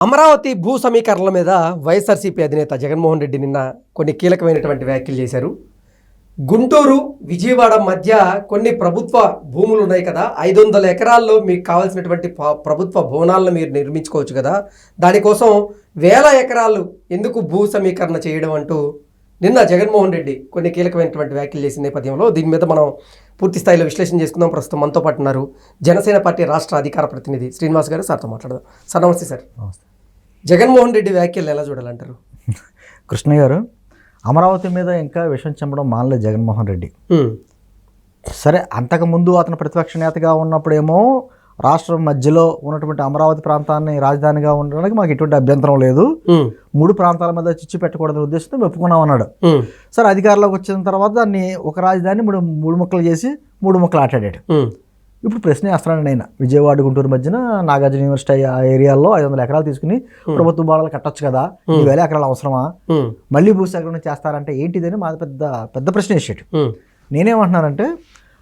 అమరావతి భూ సమీకరణల మీద వైఎస్ఆర్సీపీ అధినేత జగన్మోహన్ రెడ్డి నిన్న కొన్ని కీలకమైనటువంటి వ్యాఖ్యలు చేశారు. గుంటూరు విజయవాడ మధ్య కొన్ని ప్రభుత్వ భూములు ఉన్నాయి కదా, 500 ఎకరాల్లో మీకు కావాల్సినటువంటి ప్రభుత్వ భవనాలను మీరు నిర్మించుకోవచ్చు కదా, దానికోసం 1000 ఎకరాలు ఎందుకు భూ సమీకరణ చేయడం అంటూ నిన్న జగన్మోహన్ రెడ్డి కొన్ని కీలకమైనటువంటి వ్యాఖ్యలు చేసిన నేపథ్యంలో దీని మీద మనం పూర్తి స్థాయిలో విశ్లేషణ చేసుకుందాం. ప్రస్తుతం మనతో పాటు ఉన్నారు జనసేన పార్టీ రాష్ట్ర అధికార ప్రతినిధి శ్రీనివాస్ గారు. సార్తో మాట్లాడదాం. సార్ నమస్తే. సార్ నమస్తే. జగన్మోహన్ రెడ్డి వ్యాఖ్యలు ఎలా చూడాలంటారు? కృష్ణ గారు, అమరావతి మీద ఇంకా విషం చెంపడం మానలేదు జగన్మోహన్ రెడ్డి. సరే, అంతకుముందు అతను ప్రతిపక్ష నేతగా ఉన్నప్పుడేమో రాష్ట్రం మధ్యలో ఉన్నటువంటి అమరావతి ప్రాంతాన్ని రాజధానిగా ఉండడానికి మాకు ఎటువంటి అభ్యంతరం లేదు, 3 ప్రాంతాల మీద చిచ్చు పెట్టకూడదనే ఉద్దేశంతో మెప్పుకున్నాం అన్నాడు. సరే, అధికారంలోకి వచ్చిన తర్వాత దాన్ని ఒక రాజధాని మూడు ముక్కలు చేసి 3 ముక్కలు ఆటాడాడు. ఇప్పుడు ప్రశ్న వేస్తున్నాడు ఆయన, విజయవాడ గుంటూరు మధ్యన నాగార్జున యూనివర్సిటీ ఆ ఏరియాలో 500 ఎకరాలు తీసుకుని ప్రభుత్వ భవనాలు కట్టొచ్చు కదా, 1000 ఎకరాలు అవసరమా, మళ్ళీ భూసేకరణ చేస్తారంటే ఏంటిదని మా పెద్ద ప్రశ్న వేసాడు. నేనేమంటున్నానంటే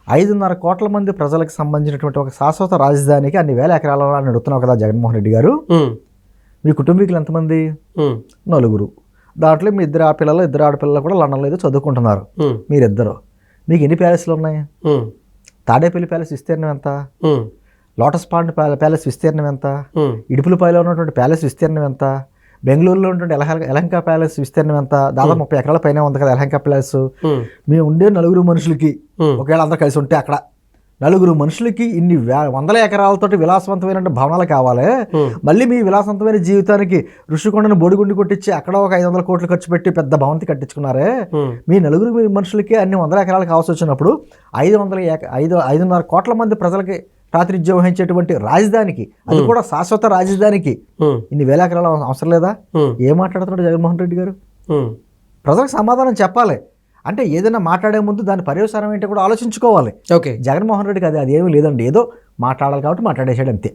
5.5 కోట్ల మంది ప్రజలకు సంబంధించినటువంటి ఒక శాశ్వత రాజధానికి అన్ని 1000 ఎకరాల అని అడుగుతున్నావు కదా జగన్మోహన్ రెడ్డి గారు. మీ కుటుంబీకులు ఎంతమంది? 4. దాంట్లో మీ 2 ఆడపిల్లలు కూడా లండన్లో ఏదో చదువుకుంటున్నారు. మీరిద్దరు. మీకు ఎన్ని ప్యాలెస్లు ఉన్నాయి? తాడేపల్లి ప్యాలెస్ విస్తీర్ణం ఎంత? లోటస్ పాండ్ ప్యాలెస్ విస్తీర్ణం ఎంత? ఇడుపులపాయలో ఉన్నటువంటి ప్యాలెస్ విస్తీర్ణం ఎంత? బెంగళూరులో ఉన్నటువంటి యలహంక ప్యాలెస్ విస్తీర్ణం ఎంత? దాదాపు 30 ఎకరాల పైన ఉంది కదా యలహంక ప్యాలెస్. మేము ఉండే 4 మనుషులకి, ఒకవేళ అందరూ కలిసి ఉంటే అక్కడ 4 మనుషులకి ఇన్ని 100 ఎకరాలతోటి విలాసవంతమైన భవనాలు కావాలి. మళ్ళీ మీ విలాసవంతమైన జీవితానికి ఋషికొండను బోడిగుండి కొట్టించి అక్కడ ఒక 500 కోట్లు ఖర్చు పెట్టి పెద్ద భవంతి కట్టించుకున్నారే. మీ 4 మనుషులకి అన్ని 100 ఎకరాలు కావాల్సి వచ్చినప్పుడు 5.5 కోట్ల మంది ప్రజలకి ప్రాతినిధ్యం వహించేటువంటి రాజధానికి, అది కూడా శాశ్వత రాజధానికి ఇన్ని 1000 ఎకరాలు అవసరం లేదా? ఏం మాట్లాడుతున్నాడు జగన్మోహన్ రెడ్డి గారు? ప్రజలకు సమాధానం చెప్పాలి. అంటే ఏదైనా మాట్లాడే ముందు దాని పర్యవసానం ఏంటో కూడా ఆలోచించుకోవాలి. ఓకే, జగన్మోహన్ రెడ్డికి అది ఏమీ లేదండి, ఏదో మాట్లాడాలి కాబట్టి మాట్లాడేసాడు అంతే.